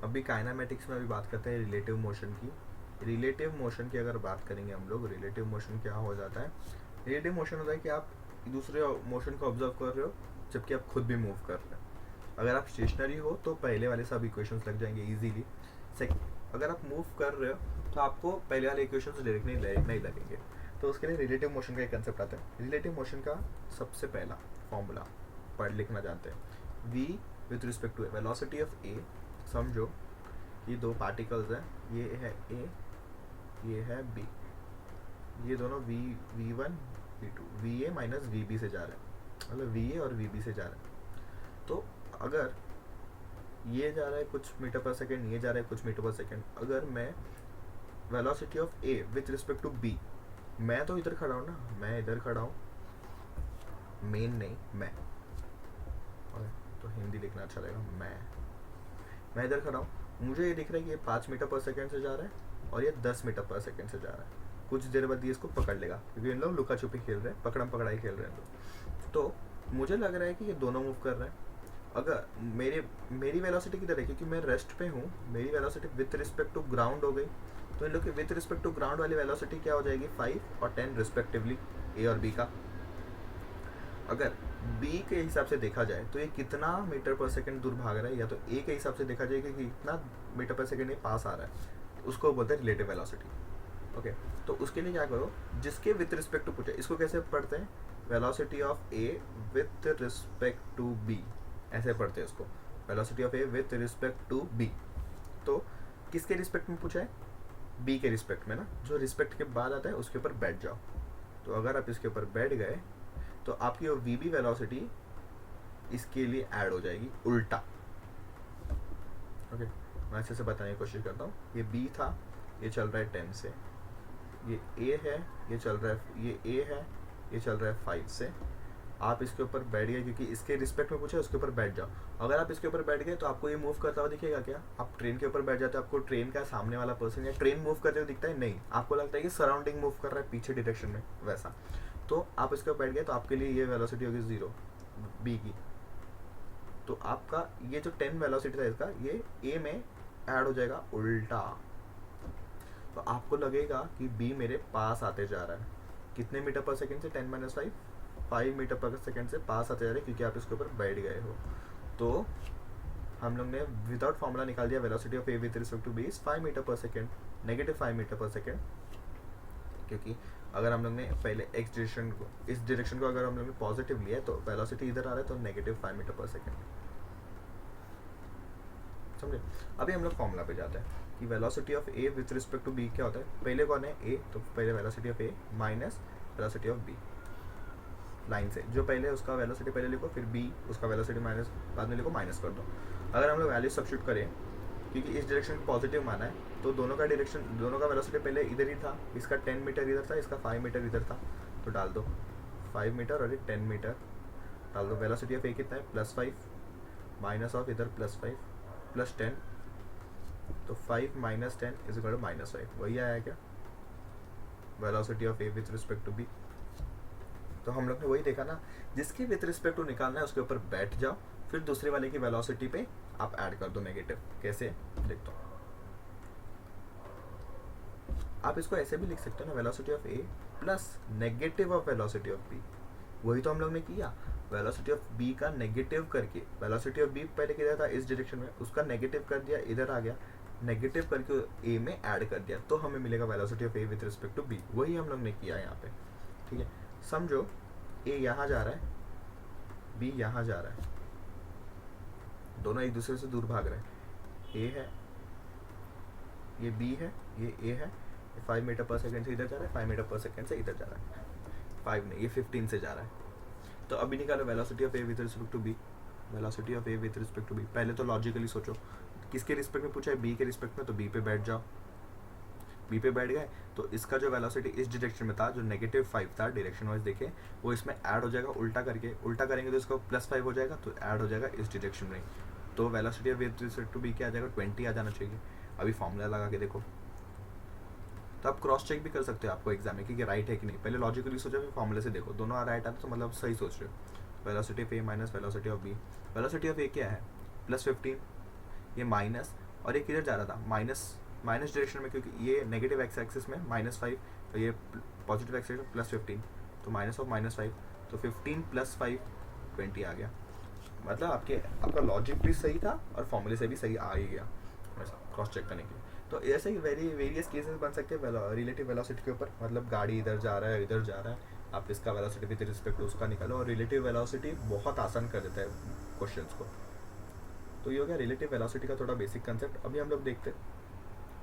अभी काइनामेटिक्स में अभी बात करते हैं रिलेटिव मोशन की। रिलेटिव मोशन की अगर बात करेंगे हम लोग, रिलेटिव मोशन क्या हो जाता है? रिलेटिव मोशन होता है कि आप दूसरे मोशन को ऑब्जर्व कर रहे हो जबकि आप खुद भी मूव कर रहे हो। अगर आप स्टेशनरी हो तो पहले वाले सब इक्वेशंस लग जाएंगे इजीली। अगर आप मूव कर रहे हो तो आपको पहले वाले इक्वेशंस डायरेक्टली नहीं लगेंगे। तो उसके लिए रिलेटिव मोशन का एक कंसेप्ट आता है। रिलेटिव मोशन का सबसे पहला फॉर्मूला पढ़ लिखना जानते हैं। v with respect to velocity of a। समझो ये दो पार्टिकल्स हैं, ये है a, ये है b। ये दोनों v1 v2 va minus vb से जा रहे हैं, मतलब va और vb से जा रहे हैं। तो अगर ये जा रहा है कुछ मीटर पर सेकेंड, ये जा रहा है कुछ मीटर पर सेकेंड, अगर मैं velocity of a with respect to b, मैं तो इधर खड़ा हूँ ना, मैं इधर खड़ा हूँ, मेन नहीं मैं, तो हिंदी लिखना अच्छा लगेगा। मैं इधर खड़ा हूँ, मुझे ये दिख रहा है कि ये 5 मीटर पर सेकेंड से जा रहा है और ये 10 मीटर पर सेकेंड से जा रहा है। कुछ देर बाद ये इसको पकड़ लेगा क्योंकि इन लोग लुका छुपी खेल रहे हैं, पकड़म पकड़ाई खेल रहे हैं। तो मुझे लग रहा है कि ये दोनों मूव कर रहे हैं। अगर मेरी वेलोसिटी किधर है, क्योंकि मैं रेस्ट पे हूँ, मेरी velocity with respect to ground हो गई। तो इन लोग की विथ रिस्पेक्ट टू ग्राउंड वाली वेलोसिटी क्या हो जाएगी? 5 और 10 रिस्पेक्टिवली, ए और बी का। अगर बी के हिसाब से देखा जाए तो ये कितना मीटर पर सेकंड दूर भाग रहा है, या तो ए के हिसाब से देखा जाए कि कितना मीटर पर सेकंड ये पास आ रहा है, उसको बोलते हैं रिलेटिव वेलोसिटी। ओके, तो उसके लिए क्या करो, जिसके विथ रिस्पेक्ट टू पूछे, इसको कैसे पढ़ते हैं? Velocity of A with respect to B, ऐसे पढ़ते हैं उसको, velocity of A with respect to B. तो किसके रिस्पेक्ट में पूछा है? बी के रिस्पेक्ट में ना, जो रिस्पेक्ट के बाद आता है उसके ऊपर बैठ जाओ। तो अगर आप इसके ऊपर बैठ गए तो आपकी वो वी बी वेलोसिटी इसके लिए ऐड हो जाएगी उल्टा। ओके, मैं अच्छे से बताने की कोशिश करता हूँ। ये बी था, ये चल रहा है 10 से, ये ए है, ये चल रहा है, ये ए है, ये चल रहा है 5 से। आप इसके ऊपर बैठ गए क्योंकि इसके रिस्पेक्ट में पूछे, उसके ऊपर बैठ जाओ। अगर आप इसके ऊपर बैठ गए तो आपको ये मूव करता हुआ दिखेगा क्या? आप ट्रेन के ऊपर बैठ जाते हो, आपको ट्रेन का सामने वाला पर्सन या ट्रेन मूव करते हुए दिखता है? नहीं, आपको लगता है कि सराउंडिंग मूव कर रहा है पीछे डायरेक्शन में, वैसा। तो आप इसके ऊपर बैठ गए तो आपके लिए ये वेलोसिटी होगी 0 बी की। तो आपका ये जो 10 वेलोसिटी था इसका, ये ए में ऐड हो जाएगा उल्टा। तो आपको लगेगा कि बी मेरे पास आते जा रहा है। कितने मीटर पर सेकेंड से? 10 माइनस 5 मीटर पर सेकेंड से पास आते जा रहे हैं, क्योंकि आप इसके ऊपर बैठ गए हो। तो हम लोग ने विदाउट फॉर्मूला निकाल दिया, velocity of A with respect to B is 5 metre per second, negative 5 metre per second. क्योंकि अगर हम लोग ने पहले एक्स डायरेक्शन को, इस डायरेक्शन को अगर हम लोग ने पॉजिटिव लिया है तो वेलोसिटी इधर आ रहा है, तो नेगेटिव 5 मीटर पर सेकेंड। समझे? अभी हम लोग फॉर्मूला पे जाते हैं कि velocity of A with respect to B क्या होता है। पहले कौन है? ए, तो पहले velocity of A minus velocity of B, line से जो पहले उसका वेलोसिटी पहले लिखो, फिर बी उसका वेलोसिटी माइनस बाद में लिखो, माइनस कर दो। अगर हम लोग वैल्यू सब्स्टिट्यूट करें, क्योंकि इस डायरेक्शन को पॉजिटिव माना है, तो दोनों का डायरेक्शन, दोनों का वेलोसिटी पहले इधर ही था। इसका 10 मीटर इधर था, इसका 5 मीटर इधर था। तो डाल दो 5 मीटर और ये 10 मीटर डाल दो। वेलोसिटी ऑफ ए कितना है? +5 माइनस ऑफ इधर +5 प्लस 10, तो 5 माइनस 10 इज इक्वल टू -5। वही आया क्या? Velocity of A with respect to B. तो हम लोग ने वही देखा ना, जिसकी विथ रिस्पेक्ट टू निकालना है उसके ऊपर बैठ जाओ, फिर दूसरे वाले की वेलोसिटी पे आप ऐड कर दो नेगेटिव। कैसे लिखता हूँ? आप इसको ऐसे भी लिख सकते हो ना, velocity of A plus negative of velocity of B. वही तो हम लोग ने किया, वेलोसिटी ऑफ बी का नेगेटिव करके, वेलोसिटी ऑफ बी पहले किधर था? इस डायरेक्शन में, उसका नेगेटिव कर दिया, इधर आ गया, नेगेटिव करके ए में ऐड कर दिया, तो हमें मिलेगा velocity of A with respect to B. वही हम लोग ने किया यहाँ पे। ठीक है, समझो ए यहाँ जा रहा है, बी यहाँ जा रहा है, दोनों एक दूसरे से दूर भाग रहे हैं। ए है, ये बी है, ये ए है, 5 मीटर पर सेकेंड से इधर जा रहा है, 5 मीटर पर सेकेंड से इधर जा रहा है, 5 नहीं, ये 15 से जा रहा है। तो अभी निकालो velocity of A with respect to B. Velocity of A with respect to B, पहले तो लॉजिकली सोचो, किसके रिस्पेक्ट में पूछा है? बी के रिस्पेक्ट में, तो बी पे बैठ जाओ। बी पे बैठ गए तो इसका जो वेलोसिटी इस डायरेक्शन में था, जो -5 था, डायरेक्शन वाइज देखे, वो इसमें ऐड हो जाएगा उल्टा करके। उल्टा करेंगे तो इसको +5 हो जाएगा, तो ऐड हो जाएगा इस डायरेक्शन में। तो velocity of with respect to B क्या आ जाएगा? 20 आ जाना चाहिए। अभी फॉर्मूला लगा के देखो, तो आप क्रॉस चेक भी कर सकते हो आपको एग्जाम में कि राइट है कि नहीं। पहले लॉजिकली सोचो, फिर फॉर्मूले से देखो, दोनों राइट आता तो मतलब सही सोच रहे हो। Velocity of A minus velocity of B, velocity of A क्या है? +15, ये माइनस और एक किधर जा रहा था, माइनस डायरेक्शन में, क्योंकि ये नेगेटिव एक्स एक्सिस में -5, तो ये पॉजिटिव एक्स एक्सिस +15, तो -5, तो 15 + 5 20 आ गया। मतलब आपका लॉजिक भी सही था और फॉर्मूले से भी सही आ ही गया वैसा क्रॉस चेक करने के लिए। तो ऐसे ही वेरियस केसेस बन सकते हैं रिलेटिव वेलोसिटी के ऊपर। मतलब गाड़ी इधर जा रहा है, इधर जा रहा है, आप इसका वेलोसिटी विद रिस्पेक्ट टू उसका निकालो, और रिलेटिव वेलोसिटी बहुत आसान कर देता है क्वेश्चंस को। तो ये हो गया रिलेटिव वेलोसिटी का थोड़ा बेसिक कंसेप्ट। अभी हम लोग देखते हैं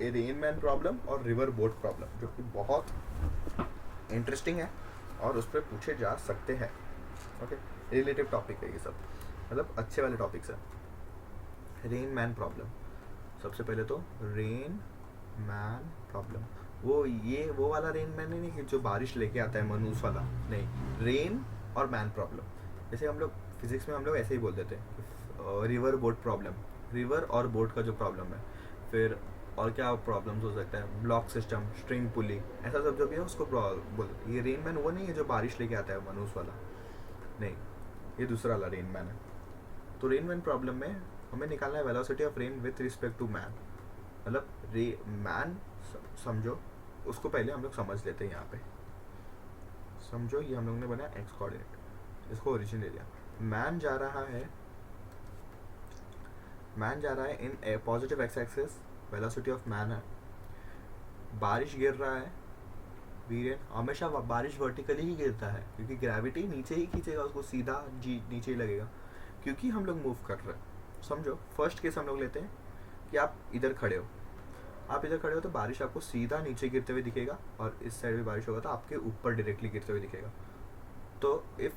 ए रेन मैन प्रॉब्लम और रिवर बोट प्रॉब्लम, जो कि बहुत इंटरेस्टिंग है और उस पर पूछे जा सकते हैं। ओके, रिलेटिव टॉपिक है ये सब, मतलब अच्छे वाले टॉपिक्स है। रेन मैन प्रॉब्लम, सबसे पहले तो रेन मैन प्रॉब्लम, वो वाला रेन मैन नहीं कि जो बारिश लेके आता है मनूस वाला, नहीं, रेन और मैन प्रॉब्लम। जैसे हम लोग फिजिक्स में हम लोग ऐसे ही बोल देते हैं रिवर बोट प्रॉब्लम, रिवर और बोट का जो प्रॉब्लम है। फिर और क्या प्रॉब्लम्स हो सकता है, ब्लॉक सिस्टम, स्ट्रिंग पुली, ऐसा सब जो भी है उसको बोल। ये रेन मैन वो नहीं है जो बारिश लेके आता है मनूस वाला, नहीं, ये दूसरा वाला रेन मैन है। तो रेन मैन प्रॉब्लम में हमें निकालना है velocity of rain with respect to man. मतलब मैन समझो, उसको पहले हम लोग समझ लेते हैं। यहाँ पे समझो, ये हम लोग ने बनाया एक्स कोऑर्डिनेट, इसको ओरिजिन ले लिया। मैन जा रहा है in positive x axis, velocity of man है। बारिश गिर रहा है, वीरेन हमेशा बारिश वर्टिकली ही गिरता है, क्योंकि ग्रेविटी नीचे ही खींचेगा उसको, सीधा जी नीचे ही लगेगा, क्योंकि हम लोग मूव कर रहे हैं। समझो, फर्स्ट केस हम लोग लेते हैं कि आप इधर खड़े हो, तो बारिश आपको सीधा नीचे गिरते हुए दिखेगा, और इस साइड भी बारिश होगा तो आपके ऊपर डायरेक्टली गिरते हुए दिखेगा। तो इफ़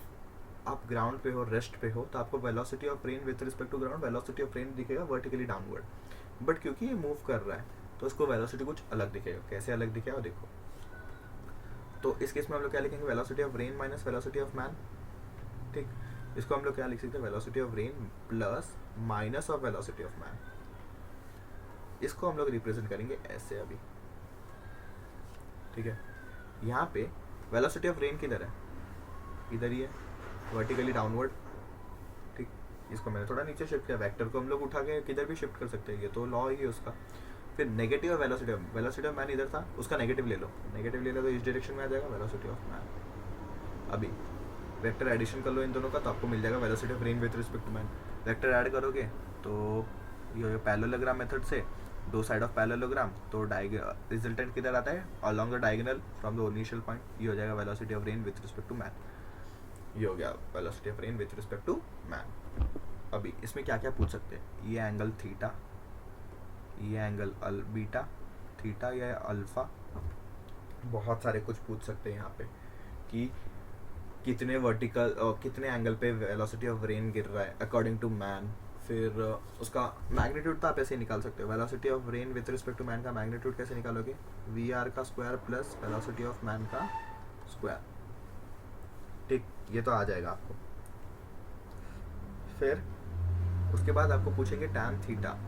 आप ग्राउंड पे हो, रेस्ट पे हो, तो आपको velocity of rain with respect to ground, velocity of rain दिखेगा वर्टिकली डाउनवर्ड। बट क्योंकि ये मूव कर रहा है तो उसको वेलोसिटी कुछ अलग दिखेगा। कैसे अलग दिखेगा देखो। तो इस केस में हम लोग क्या लिखेंगे, velocity of rain minus velocity of man. ठीक, इसको हम लोग क्या लिख सकते हैं, velocity of rain plus minus of velocity of man. इसको हम लोग रिप्रेजेंट करेंगे ऐसे अभी। ठीक है, यहाँ पे वेलोसिटी ऑफ रेन किधर है, इधर ही है, वर्टिकली डाउनवर्ड। ठीक, इसको मैंने थोड़ा नीचे शिफ्ट किया, वेक्टर को हम लोग उठा के किधर भी शिफ्ट कर सकते हैं, ये तो लॉ ही है उसका। फिर नेगेटिव वेलोसिटी ऑफ मैन इधर था, उसका नेगेटिव ले लो तो इस डायरेक्शन में आ जाएगा वेलोसिटी ऑफ मैन। अभी वेक्टर एडिशन कर लो इन दोनों का, तो आपको मिल जाएगा velocity of rain with respect to man. Vector add करोगे तो ये पैरेललोग्राम मेथड से, दो साइड ऑफ पैरेललोग्राम, तो रिजल्टेंट किधर आता है, along the diagonal from the initial point. ये हो जाएगा velocity of rain with respect to man. ये हो गया velocity of rain with respect to man. अभी इसमें क्या क्या पूछ सकते हैं, ये एंगल थीटा, ये एंगल बीटा, थीटा या अल्फा, बहुत सारे कुछ पूछ सकते हैं यहाँ पे कि कितने वर्टिकल कितने एंगल पे वेलोसिटी ऑफ रेन गिर रहा है अकॉर्डिंग टू मैन। फिर उसका मैग्नीट्यूड तो आप ऐसे ही निकाल सकते हो, velocity of rain with respect to man का मैग्नीट्यूड कैसे निकालोगे, वी आर का square plus velocity of man का स्क्वायर। ठीक, ये तो आ जाएगा आपको। फिर उसके बाद आपको पूछेंगे टैन थीटा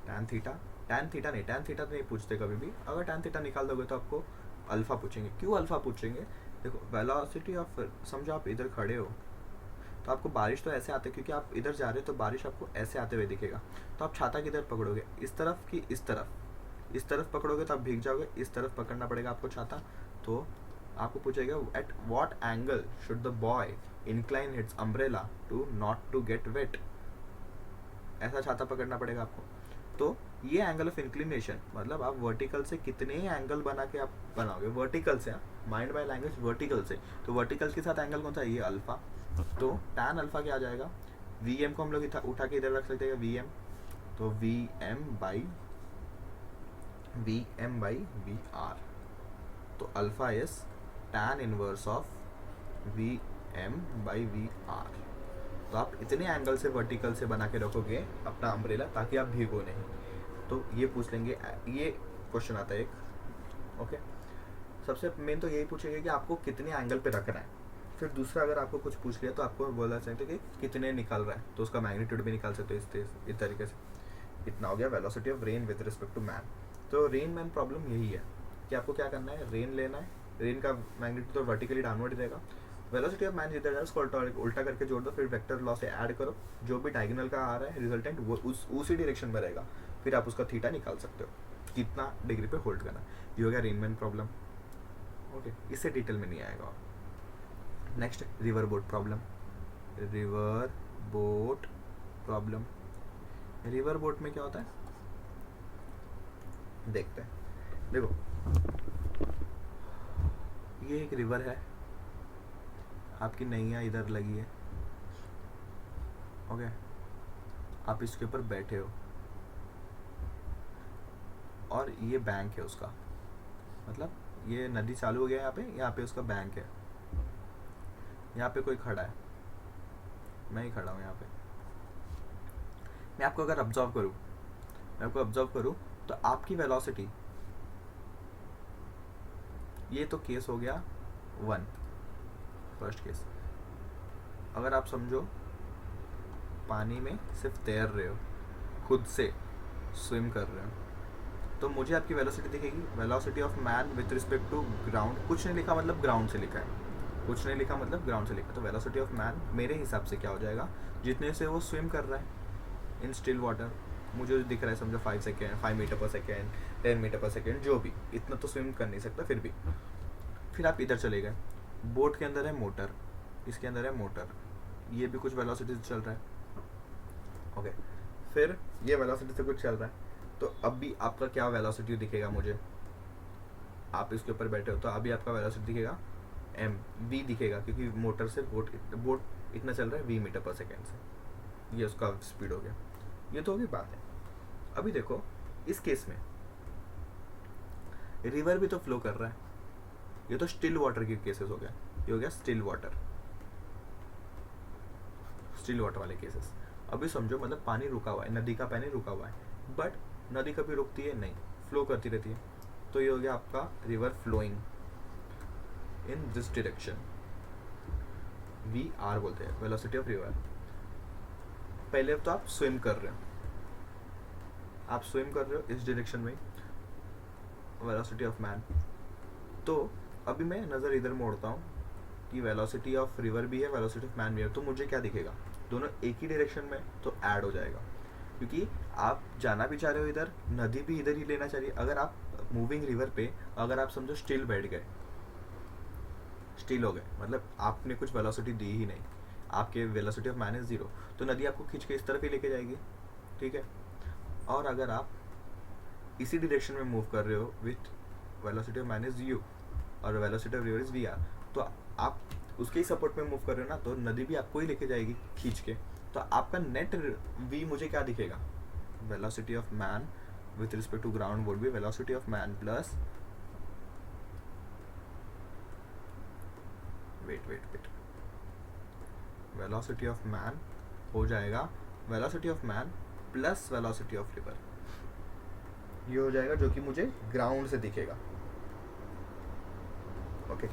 तो नहीं पूछते कभी भी। अगर टैन थीटा निकाल दोगे तो आपको अल्फा पूछेंगे। क्यों अल्फा पूछेंगे, देखो वेलोसिटी ऑफ, समझो आप इधर खड़े हो तो आपको बारिश तो ऐसे आते, क्योंकि आप इधर जा रहे हो तो बारिश आपको ऐसे आते हुए दिखेगा। तो आप छाता किधर पकड़ोगे, इस तरफ कि इस तरफ पकड़ोगे तो आप भीग जाओगे, इस तरफ पकड़ना पड़ेगा आपको छाता। तो आपको पूछेगा at what angle should the boy incline his umbrella to not to get wet, ऐसा छाता पकड़ना पड़ेगा आपको। तो ये एंगल ऑफ इंक्लिनेशन, मतलब आप वर्टिकल से कितने एंगल बना के आप बनाओगे, वर्टिकल से, माइंड बाय लैंग्वेज वर्टिकल से। तो वर्टिकल के साथ एंगल कौन सा है, ये अल्फा। तो टैन अल्फा क्या आ जाएगा, वी एम को हम लोग उठा के इधर रख सकते हैं, वी एम, तो V M by V R. तो alpha is tan inverse of V M by V R. तो आप इतने एंगल से वर्टिकल से बना के रखोगे अपना अम्ब्रेला ताकि आप भीगो नहीं। तो ये पूछ लेंगे, ये क्वेश्चन आता है एक। ओके, सबसे मेन तो यही पूछेंगे कि आपको कितने एंगल पे रखना है। फिर दूसरा अगर आपको कुछ पूछ लिया तो आपको बोलना चाहिए कि कितने निकाल रहा है, तो उसका मैग्नीट्यूड भी निकाल सकते हो इस तरीके से। इतना हो गया velocity of rain with respect to man. तो रेन मैन प्रॉब्लम यही है कि आपको क्या करना है, रेन लेना है, रेन का मैग्नीट्यूड तो वर्टिकली डाउनवर्ड रहेगा, वेलोसिटी ऑफ मैन जिधर है उसको उल्टा करके जोड़ दो, फिर वेक्टर लॉ से ऐड करो, जो भी डायगोनल का आ रहा है रिजल्टेंट वो उसी डायरेक्शन में रहेगा, फिर आप उसका थीटा निकाल सकते हो कितना डिग्री पे होल्ड करना। ये हो गया रेनमैन प्रॉब्लम। ओके, इससे डिटेल में नहीं आएगा। Next river boat problem. River boat problem, river boat में क्या होता है देखते हैं। देखो ये एक रिवर है, आपकी नैया इधर लगी है, ओके, आप इसके ऊपर बैठे हो और ये बैंक है उसका, मतलब ये नदी चालू हो गया यहाँ पे उसका बैंक है। यहाँ पे कोई खड़ा है, मैं ही खड़ा हूँ यहाँ पे। मैं आपको अगर ऑब्जर्व करूँ तो आपकी वेलोसिटी, ये तो केस हो गया 1, फर्स्ट केस। अगर आप समझो पानी में सिर्फ तैर रहे हो, खुद से स्विम कर रहे हो, तो मुझे आपकी वेलोसिटी दिखेगी, velocity of man with respect to ground. कुछ नहीं लिखा मतलब ग्राउंड से लिखा है, कुछ नहीं लिखा मतलब ग्राउंड से लिखा। तो वेलोसिटी ऑफ मैन मेरे हिसाब से क्या हो जाएगा, जितने से वो स्विम कर रहा है इन स्टिल वाटर, मुझे दिख रहा है समझो 5 second, 5 metre per second, 10 metre per second, जो भी, इतना तो स्विम कर नहीं सकता फिर भी। फिर आप इधर चले गए, बोट के अंदर है मोटर, इसके अंदर है मोटर, ये भी कुछ वेलोसिटी से चल रहा है, ओके। फिर ये वेलोसिटी से कुछ चल रहा है, तो अब भी आपका क्या वेलोसिटी दिखेगा मुझे, आप इसके ऊपर बैठे हो तो अभी आपका वेलोसिटी दिखेगा v दिखेगा, क्योंकि मोटर से बोट इतना चल रहा है v मीटर पर सेकेंड से, ये उसका स्पीड हो गया। ये तो होगी बात है। अभी देखो इस केस में रिवर भी तो फ्लो कर रहा है, ये तो स्टिल वाटर के केसेस हो गया, ये हो गया स्टिल वाटर वाले केसेस। अभी समझो मतलब पानी रुका हुआ है, नदी का पानी रुका हुआ है, बट नदी कभी रुकती है नहीं, फ्लो करती रहती है, तो ये हो गया आपका river flowing in this direction, VR बोलते हैं वेलोसिटी ऑफ रिवर। पहले तो आप स्विम कर रहे हो, इस डायरेक्शन में, वेलोसिटी ऑफ मैन। तो अभी मैं नज़र इधर मोड़ता हूँ कि वेलोसिटी ऑफ रिवर भी है, वेलोसिटी ऑफ मैन भी है, तो मुझे क्या दिखेगा, दोनों एक ही डायरेक्शन में, तो ऐड हो जाएगा, क्योंकि आप जाना भी चाह रहे हो इधर, नदी भी इधर ही लेना चाहिए। अगर आप मूविंग रिवर पे अगर आप समझो स्टिल बैठ गए, स्टिल हो गए, मतलब आपने कुछ वेलोसिटी दी ही नहीं, आपके वेलोसिटी ऑफ मैन इज 0, तो नदी आपको खींच के इस तरफ ही लेके जाएगी, ठीक है। और अगर आप इसी डायरेक्शन में मूव कर रहे हो with velocity of man is u और velocity of river is VR, तो आप उसके ही सपोर्ट में मूव कर रहे हो ना, तो नदी भी आपको ही लेके जाएगी खींच के, तो आपका नेट v मुझे क्या दिखेगा, velocity of man with respect to ground would be velocity of man plus wait velocity of man हो जाएगा velocity of man plus velocity of river, ये हो जाएगा, जो कि मुझे ग्राउंड से दिखेगा, ओके।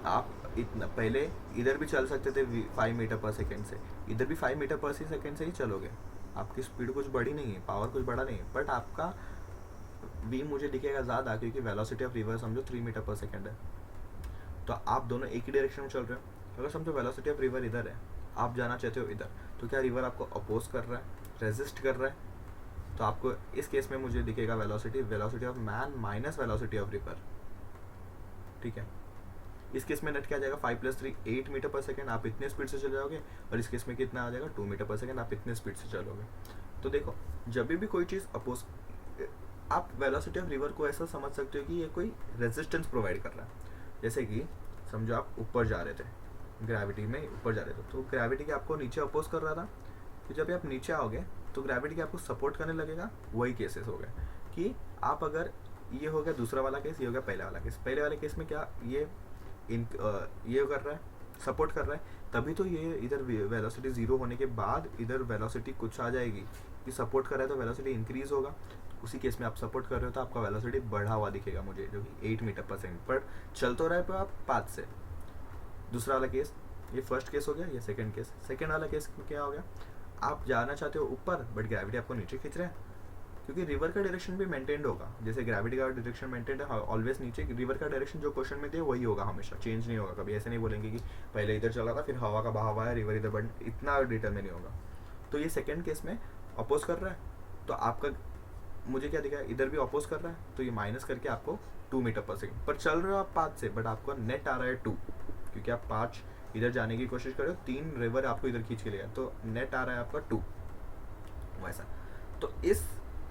आप इतना पहले इधर भी चल सकते थे 5 मीटर पर सेकेंड से, इधर भी 5 मीटर पर सेकेंड से ही चलोगे, आपकी स्पीड कुछ बड़ी नहीं है, पावर कुछ बड़ा नहीं है, बट आपका v मुझे दिखेगा ज़्यादा, क्योंकि वेलोसिटी ऑफ रिवर समझो 3 मीटर पर सेकेंड है, तो आप दोनों एक ही डायरेक्शन में चल रहे हो। अगर समझो वेलोसिटी ऑफ रिवर इधर है, आप जाना चाहते हो इधर, तो क्या रिवर आपको अपोज कर रहा है, रेजिस्ट कर रहा है, तो आपको इस केस में मुझे दिखेगा velocity of man minus velocity of river, ठीक है। इस केस में नेट क्या आ जाएगा, 5 + 3 8 मीटर पर सेकेंड, आप इतने स्पीड से चले जाओगे, और इस केस में कितना आ जाएगा 2 मीटर पर सेकेंड, आप इतने स्पीड से चलोगे। तो देखो जब भी कोई चीज़ अपोज, आप वेलोसिटी ऑफ रिवर को ऐसा समझ सकते हो कि ये कोई रेजिस्टेंस प्रोवाइड कर रहा है। जैसे कि समझो आप ऊपर जा रहे थे, ग्रेविटी में ऊपर जा रहे थे, तो ग्रेविटी के आपको नीचे अपोज कर रहा था, तो जब आप नीचे आओगे तो ग्रेविटी के आपको सपोर्ट करने लगेगा। वही केसेस हो गए कि आप अगर, ये हो गया दूसरा वाला केस, ये हो गया पहला वाला केस। पहले वाले केस में क्या ये कर रहा है, सपोर्ट कर रहा है, तभी तो ये इधर वेलोसिटी 0 होने के बाद इधर वेलोसिटी कुछ आ जाएगी, कि सपोर्ट कर रहा है तो वेलोसिटी इंक्रीज होगा। उसी केस में आप सपोर्ट कर रहे हो तो आपका वेलोसिटी बढ़ा हुआ दिखेगा मुझे, जो कि 8 मीटर पर सेकेंड, पर चल तो रहे पे आप पाथ से। दूसरा वाला केस, ये फर्स्ट केस हो गया, ये सेकंड केस। सेकंड वाला केस में क्या हो गया, आप जाना चाहते हो ऊपर, बट ग्रेविटी आपको नीचे खींच रहा है, क्योंकि रिवर का डायरेक्शन भी मेंटेन्ड होगा, जैसे ग्रेविटी का डायरेक्शन मेंटेन्ड है ऑलवेज नीचे, रिवर का डायरेक्शन जो क्वेश्चन में थे वही होगा हमेशा, चेंज नहीं होगा कभी। ऐसे नहीं बोलेंगे कि पहले इधर चला था फिर हवा का बहाव आया रिवर इधर बढ़, इतना डिटेल में नहीं होगा। तो ये सेकेंड केस में अपोज कर रहा है, तो आपका मुझे क्या दिखा, इधर भी अपोज कर रहा है, तो ये माइनस करके आपको 2 मीटर पर सेकेंड पर चल रहे हो आप 5 से, बट आपको नेट आ रहा है 2, क्योंकि आप 5 इधर जाने की कोशिश कर रहे हो, 3 रिवर आपको इधर खींच के ले गया, तो नेट आ रहा है आपका 2 वैसा। तो इस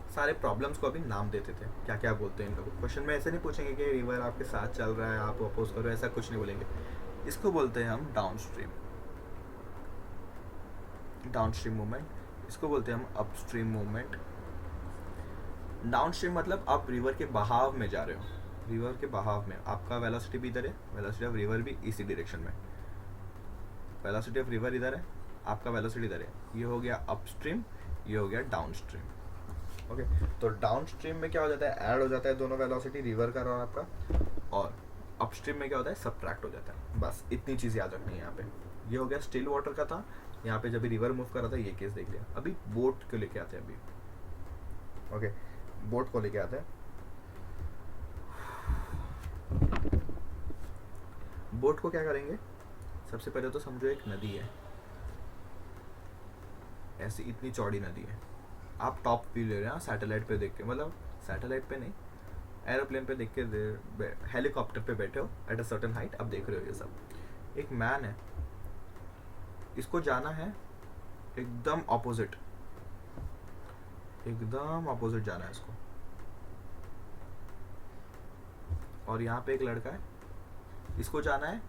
सारे प्रॉब्लम्स को अभी नाम देते थे, क्या क्या बोलते हैं इनको। क्वेश्चन में ऐसे नहीं पूछेंगे कि रिवर आपके साथ चल रहा है आप अपोज करो, ऐसा कुछ नहीं बोलेंगे। इसको बोलते हैं हम डाउनस्ट्रीम, डाउनस्ट्रीम मूवमेंट। इसको बोलते हैं हम अपस्ट्रीम मूवमेंट। डाउनस्ट्रीम मतलब आप रिवर के बहाव में जा रहे हो, रिवर के बहाव में आपका वेलोसिटी भी इधर है, वेलोसिटी ऑफ रिवर भी इसी डायरेक्शन में, वेलोसिटी ऑफ रिवर इधर है, आपका वेलोसिटी इधर है। ये हो गया अपस्ट्रीम, ये हो गया डाउनस्ट्रीम। ओके, तो डाउनस्ट्रीम में क्या हो जाता है, ऐड हो जाता है दोनों वेलोसिटी, रिवर का और आपका, और अपस्ट्रीम में क्या होता है, सबट्रैक्ट हो जाता है। बस इतनी चीज़ याद रखनी है यहाँ पे। ये हो गया स्टिल वाटर का था, यहाँ पे जब भी रिवर मूव कर रहा था ये केस देख लिया। अभी बोट को लेके आते हैं अभी। ओके, बोट को लेके आते हैं। बोट को क्या करेंगे, सबसे पहले तो समझो एक नदी है, ऐसी इतनी चौड़ी नदी है, आप टॉप व्यू ले रहे हैं सैटेलाइट पे देख के, मतलब सैटेलाइट पे नहीं, एरोप्लेन पे देख के, हेलीकॉप्टर पे बैठे हो एट अ सर्टेन हाइट, आप देख रहे हो ये सब। एक मैन है, इसको जाना है एकदम ऑपोजिट, एकदम ऑपोजिट जाना है इसको, और यहाँ पे एक लड़का है, इसको जाना है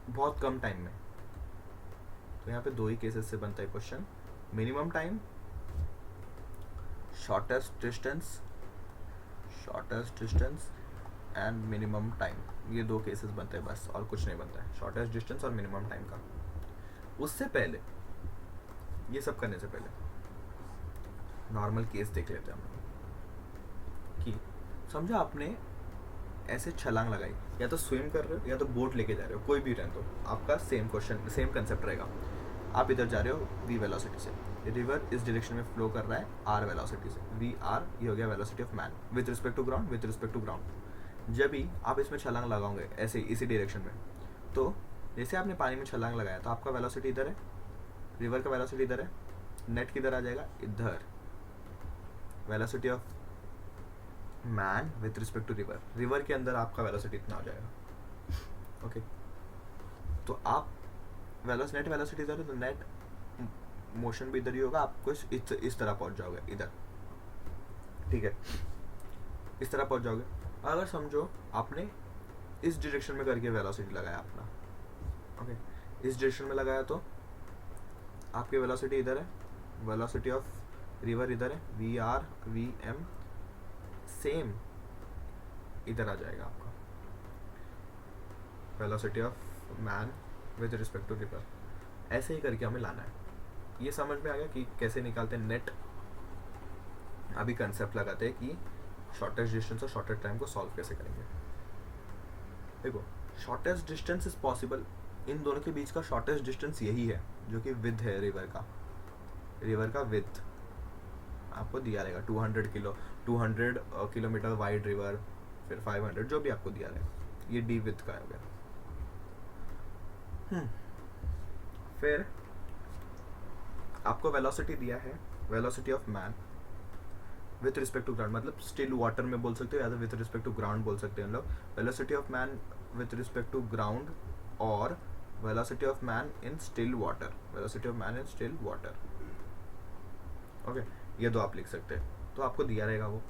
बहुत कम टाइम में। तो यहाँ पे 2 ही केसेस से बनता है question, minimum time, shortest distance and minimum time. ये 2 केसेस बनते हैं बस, और कुछ नहीं बनता है, शॉर्टेस्ट डिस्टेंस और मिनिमम टाइम का। उससे पहले, ये सब करने से पहले नॉर्मल केस देख लेते हैं हम, कि समझो आपने ऐसे छलांग लगाई, या तो स्विम कर रहे हो या तो बोट लेके जा रहे हो, कोई भी रहने दो, आपका सेम क्वेश्चन सेम कंसेप्ट रहेगा। आप इधर जा रहे हो v वेलोसिटी से, रिवर इस डायरेक्शन में फ्लो कर रहा है r वेलोसिटी से, v r, ये हो गया velocity of man with respect to ground, with respect to ground. जब भी आप इसमें छलांग लगाओगे ऐसे इसी डायरेक्शन में, तो जैसे आपने पानी में छलांग लगाया तो आपका वेलोसिटी इधर है, रिवर का वेलोसिटी इधर है, नेट किधर आ जाएगा, इधर, velocity of man with respect to river, river के अंदर आपका वेलोसिटी इतना हो जाएगा। ओके, तो आप नेट वेलोसिटी इधर है, तो नेट मोशन भी इधर ही होगा, आपको इस तरह पहुंच जाओगे इधर, ठीक है, इस तरह पहुंच जाओगे। अगर समझो आपने इस डायरेक्शन में करके वेलोसिटी लगाया अपना, ओके, इस डायरेक्शन में लगाया, तो आपकी वेलोसिटी इधर है, वेलोसिटी ऑफ रिवर इधर है, V R V M, same इधर आ जाएगा आपका velocity of man with respect to river. ऐसे ही करके हमें लाना है। ये समझ में आ गया कि कैसे निकालते हैं नेट। अभी कंसेप्ट लगाते हैं कि शॉर्टेस्ट डिस्टेंस और शॉर्टेस्ट टाइम को सॉल्व कैसे करेंगे। देखो, शॉर्टेस्ट डिस्टेंस इज पॉसिबल, इन दोनों के बीच का शॉर्टेस्ट डिस्टेंस यही है जो कि विद है रिवर का विथ आपको दिया रहेगा 200 किलोमीटर वाइड रिवर, फिर 500 जो भी आपको दिया रहेगा, ये डी विथ का हो गया। फिर आपको वेलोसिटी दिया है, velocity of man with respect to ground, मतलब स्टिल वाटर में बोल सकते हो या तो विथ रिस्पेक्ट टू ग्राउंड बोल सकते हैं हम लोग। Velocity of man with respect to ground और velocity of man in still water, velocity of man in still water. Okay, ये 2 आप लिख सकते हैं, तो आपको दिया रहेगा वो।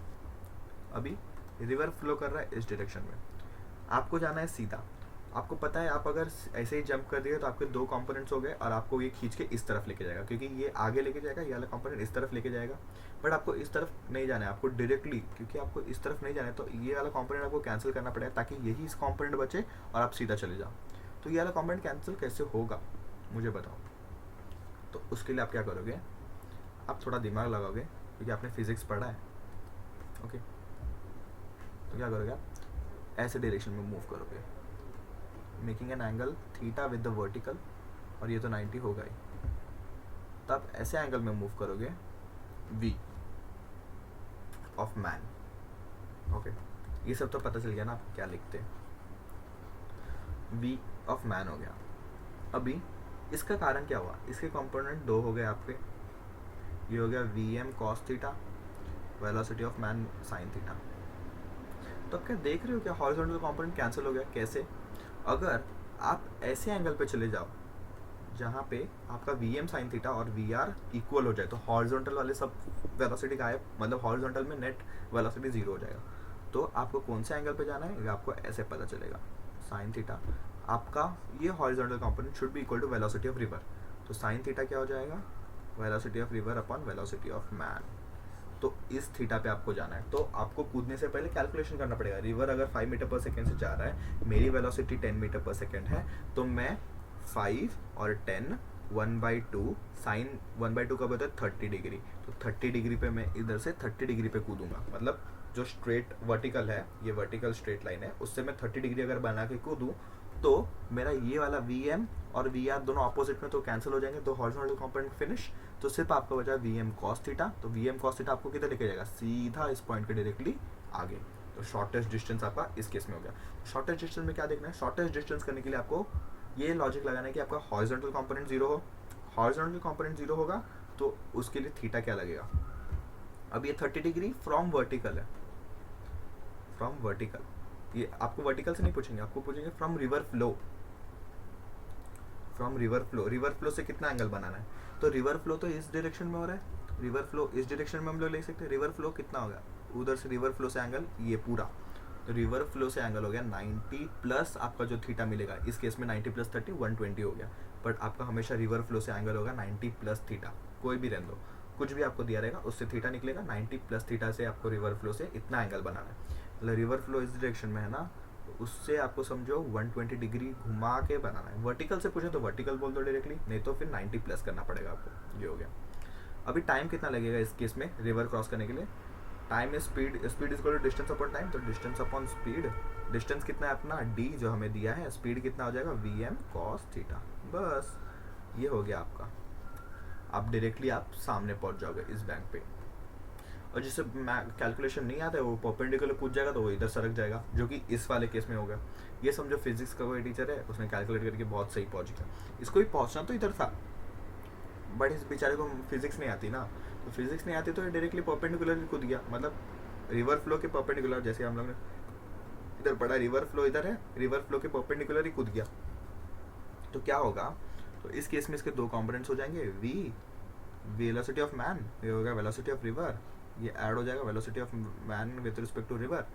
अभी रिवर फ्लो कर रहा है इस डायरेक्शन में, आपको जाना है सीधा। आपको पता है आप अगर ऐसे ही जंप कर दिए तो आपके 2 कंपोनेंट्स हो गए, और आपको ये खींच के इस तरफ लेके जाएगा, क्योंकि ये आगे लेके जाएगा, ये वाला कंपोनेंट इस तरफ लेके जाएगा। बट आपको इस तरफ नहीं जाना है, आपको डायरेक्टली, क्योंकि आपको इस तरफ नहीं जाना है, तो ये वाला कंपोनेंट आपको कैंसिल करना पड़ेगा ताकि यही इस कंपोनेंट बचे और आप सीधा चले जाओ। तो ये वाला कंपोनेंट कैंसिल कैसे होगा मुझे बताओ। तो उसके लिए आप क्या करोगे, आप थोड़ा दिमाग लगाओगे, क्योंकि आपने फिजिक्स पढ़ा है। ओके, तो क्या करोगे, आप ऐसे डायरेक्शन में मूव करोगे, making an angle theta with the vertical, और ये तो 90 होगा ही, तब ऐसे एंगल में मूव करोगे v, ऑफ मैन। ओके, ये सब तो पता चल गया ना आप क्या लिखते हैं। v ऑफ मैन हो गया। अभी इसका कारण क्या हुआ, इसके कंपोनेंट दो हो गए आपके, ये हो गया vm cos theta, velocity of man sine theta. तो आप क्या देख रहे हो, क्या हॉरिजॉन्टल कंपोनेंट कैंसिल हो गया? कैसे? अगर आप ऐसे एंगल पे चले जाओ जहाँ पे आपका vm साइन थीटा और vr इक्वल हो जाए, तो हॉरिजॉन्टल वाले सब वेलोसिटी गायब, मतलब हॉरिजॉन्टल में नेट वेलोसिटी जीरो हो जाएगा। तो आपको कौन से एंगल पे जाना है, ये आपको ऐसे पता चलेगा। साइन थीटा आपका ये horizontal component should be equal to velocity of river, तो साइन थीटा क्या हो जाएगा, velocity of river upon velocity of man. तो इस थीटा पे आपको जाना है, तो आपको कूदने से पहले कैलकुलेशन करना पड़ेगा। रिवर अगर 5 मीटर पर सेकेंड से जा रहा है, मेरी वेलोसिटी 10 मीटर पर सेकेंड है, तो मैं 5 और 10 1/2 साइन 1/2 कब होता है 30 डिग्री, तो 30 डिग्री पे मैं इधर से 30 डिग्री पे कूदूंगा। मतलब जो स्ट्रेट वर्टिकल है, ये वर्टिकल स्ट्रेट लाइन है, उससे मैं 30 डिग्री अगर बना के कूदूं तो मेरा ये वाला vm और vr दोनों ऑपोजिट में तो कैंसिल हो जाएंगे, तो हॉरिजॉन्टल कंपोनेंट फिनिश। तो सिर्फ आपका बचा vm cos थीटा, तो vm cos थीटा आपको किधर लेके जाएगा, सीधा इस पॉइंट के डायरेक्टली आगे। तो शॉर्टेस्ट डिस्टेंस आपका इस केस में हो गया। शॉर्टेस्ट डिस्टेंस में क्या देखना है, शॉर्टेस्ट डिस्टेंस करने के लिए आपको ये लॉजिक लगाना है कि आपका हॉरिजॉन्टल कंपोनेंट जीरो हो। हॉरिजॉन्टल कंपोनेंट जीरो होगा तो उसके लिए थीटा क्या लगेगा। अब ये 30 डिग्री फ्रॉम वर्टिकल है, फ्रॉम वर्टिकल, ये आपको वर्टिकल से नहीं पूछेंगे, आपको पूछेंगे from river flow. From river flow, river flow से कितना एंगल बनाना है, तो रिवर फ्लो तो इस डायरेक्शन में हो रहा है, रिवर फ्लो इस डायरेक्शन में हम लोग ले सकते हैं। रिवर फ्लो कितना होगा, उधर से रिवर फ्लो से एंगल ये पूरा, तो रिवर फ्लो से एंगल हो गया 90 प्लस आपका जो थीटा मिलेगा, इस केस में 90 प्लस 30 120 हो गया। बट आपका हमेशा रिवर फ्लो से एंगल होगा 90 प्लस थीटा, कोई भी रहने दो, कुछ भी आपको दिया रहेगा उससे थीटा निकलेगा। 90 प्लस थीटा से आपको रिवर फ्लो से इतना एंगल बनाना है। मतलब रिवर फ्लो इस डायरेक्शन में है ना, उससे आपको समझो 120 डिग्री घुमा के बनाना है। वर्टिकल से पूछे तो वर्टिकल बोल दो डायरेक्टली, नहीं तो फिर 90 प्लस करना पड़ेगा आपको। ये हो गया। अभी टाइम कितना लगेगा इस केस में रिवर क्रॉस करने के लिए, time is speed, speed is equal to distance upon time, तो डिस्टेंस अपॉन स्पीड, डिस्टेंस कितना है अपना d जो हमें दिया है, स्पीड कितना हो जाएगा vm cos थीटा। बस ये हो गया आपका, आप डायरेक्टली आप सामने पहुंच जाओगे इस बैंक पे। और जिससे कैलकुलेशन नहीं आता है वो परपेंडिकुलर कूद जाएगा तो वो इधर सरक जाएगा, जो कि इस वाले केस में होगा। ये समझो फिजिक्स का कोई टीचर है, उसने कैलकुलेट करके बहुत सही पहुंच गया। इसको भी पहुंचना तो इधर था, बट इस बेचारे को फिजिक्स नहीं आती ना, तो फिजिक्स नहीं आती तो ये डायरेक्टली परपेंडिकुलर कूद गया। मतलब रिवर फ्लो के परपेंडिकुलर, जैसे हम लोग ने इधर पढ़ा रिवर फ्लो इधर है, रिवर फ्लो के परपेंडिकुलर ही कूद गया। तो क्या होगा, तो इस केस में इसके दो कंपोनेंट्स हो जाएंगे, v वेलोसिटी ऑफ मैन, ये होगा वेलोसिटी ऑफ रिवर, ये ऐड हो जाएगा velocity of man with respect to river.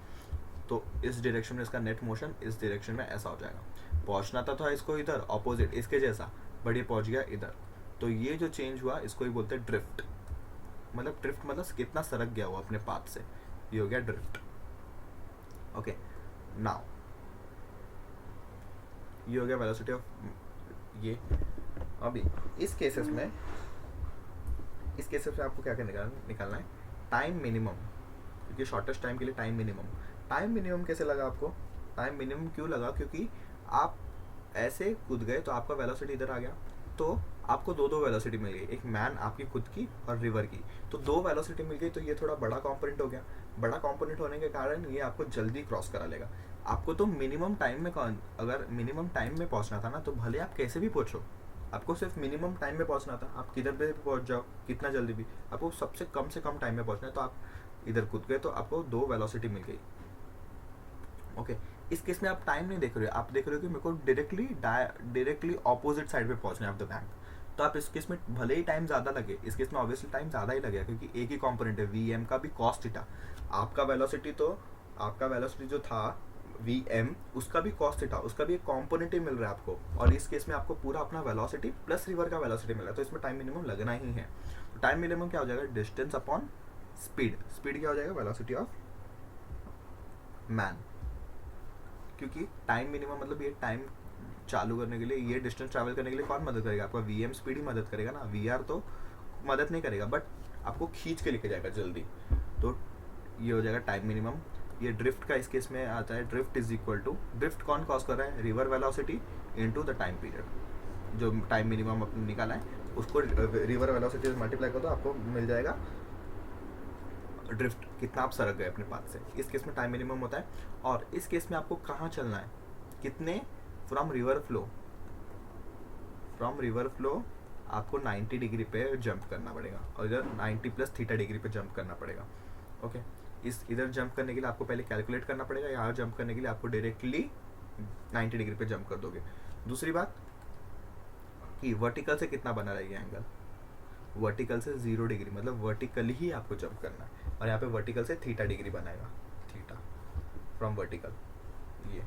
तो इस डायरेक्शन में इसका नेट मोशन इस डायरेक्शन में ऐसा हो जाएगा। पहुंचना था इसको इधर ऑपोजिट इसके जैसा, बट ये पहुंच गया इधर। तो ये जो चेंज हुआ इसको ही बोलते हैं ड्रिफ्ट। मतलब ड्रिफ्ट मतलब कितना सरक गया वो अपने पाथ से, ये हो गया ड्रिफ्ट। ओके, नाउ ये हो गया वेलोसिटी ऑफ ये। अभी इस केसेस में आपको क्या क्या निकालना है, टाइम मिनिमम, क्योंकि शॉर्टेस्ट टाइम के लिए टाइम मिनिमम। टाइम मिनिमम कैसे लगा आपको, टाइम मिनिमम क्यों लगा, क्योंकि आप ऐसे कूद गए तो आपका वेलोसिटी इधर आ गया, तो आपको दो वेलोसिटी मिल गई, एक मैन आपकी खुद की और रिवर की, तो दो वेलोसिटी मिल गई। तो ये थोड़ा बड़ा कंपोनेंट हो गया, बड़ा कंपोनेंट होने के कारण ये आपको जल्दी क्रॉस करा लेगा। आपको तो मिनिमम टाइम में, अगर मिनिमम टाइम में पहुंचना था ना, तो भले आप कैसे भी पहुंचो, आपको सिर्फ मिनिमम टाइम में पहुंचना था। आप किधर पे पहुंच जाओ कितना जल्दी भी, आपको सबसे कम से कम टाइम में पहुंचना है। तो आप इधर कूद गए तो आपको दो वेलोसिटी मिल गई। ओके, इस केस में आप टाइम नहीं देख रहे हो, आप देख रहे हो कि मेरे को डायरेक्टली ऑपोजिट साइड पे पहुंचना है ऑफ द बैंक। तो आप इस केस में भले ही टाइम ज़्यादा लगे, इस केस में ऑब्वियसली टाइम ज़्यादा ही लगेगा, क्योंकि एक ही कॉम्पोनेंट है, vm का भी cos थीटा। आपका वेलोसिटी जो था vm, उसका भी cos थीटा, उसका भी एक कॉम्पोनेंट ही मिल रहा है आपको। और इस केस में आपको पूरा अपना वेलोसिटी प्लस रिवर का वेलोसिटी मिल रहा है, तो इसमें टाइम मिनिमम लगना ही है। तो टाइम मिनिमम क्या हो जाएगा, डिस्टेंस अपॉन स्पीड। स्पीड क्या हो जाएगा, वेलोसिटी ऑफ मैन, क्योंकि टाइम मिनिमम मतलब ये टाइम चालू करने के लिए, ये डिस्टेंस ट्रैवल करने के लिए कौन मदद करेगा, आपका vm स्पीड ही मदद करेगा ना, vr तो मदद नहीं करेगा, बट आपको खींच के लेके जाएगा जल्दी। तो ये हो जाएगा टाइम मिनिमम। ये ड्रिफ्ट का इस केस में आता है, drift is equal to, drift कौन कॉज कर रहा है, river velocity into the time period. जो टाइम मिनिमम अपने निकाला है उसको रिवर वेलोसिटी से मल्टीप्लाई कर दो, आपको मिल जाएगा ड्रिफ्ट कितना आप सरक गए अपने पाथ से। इस केस में टाइम मिनिमम होता है। और इस केस में आपको कहाँ चलना है, कितने, फ्रॉम रिवर फ्लो आपको 90 डिग्री पे जंप करना पड़ेगा और इधर 90 प्लस थीटा डिग्री पे जंप करना पड़ेगा। ओके, इस इधर जंप करने के लिए आपको पहले कैलकुलेट करना पड़ेगा, यहाँ जंप करने के लिए आपको डायरेक्टली 90 डिग्री पे जंप कर दोगे। दूसरी बात कि वर्टिकल से कितना बना रहेगा एंगल, वर्टिकल से 0 डिग्री, मतलब वर्टिकल ही आपको जंप करना है। और यहाँ पे वर्टिकल से थीटा डिग्री बनाएगा, थीटा फ्रॉम वर्टिकल। ये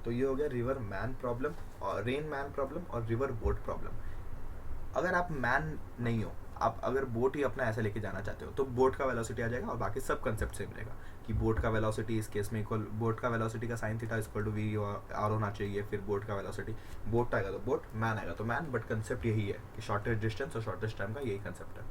तो ये हो गया रिवर मैन प्रॉब्लम और रेन मैन प्रॉब्लम और रिवर बोट प्रॉब्लम। अगर आप मैन नहीं हो, आप अगर बोट ही अपना ऐसा लेके जाना चाहते हो तो बोट का वेलोसिटी आ जाएगा और बाकी सब कंसेप्ट से मिलेगा कि बोट का वेलोसिटी इस केस में इक्वल, बोट का वेलोसिटी का sine theta equal to V R होना चाहिए। फिर बोट का वेलोसिटी, बोट आएगा तो बोट, मैन आएगा तो मैन, बट कंसेप्ट यही है कि शॉर्टेस्ट डिस्टेंस और शॉर्टेस्ट टाइम का यही कंसेप्ट है।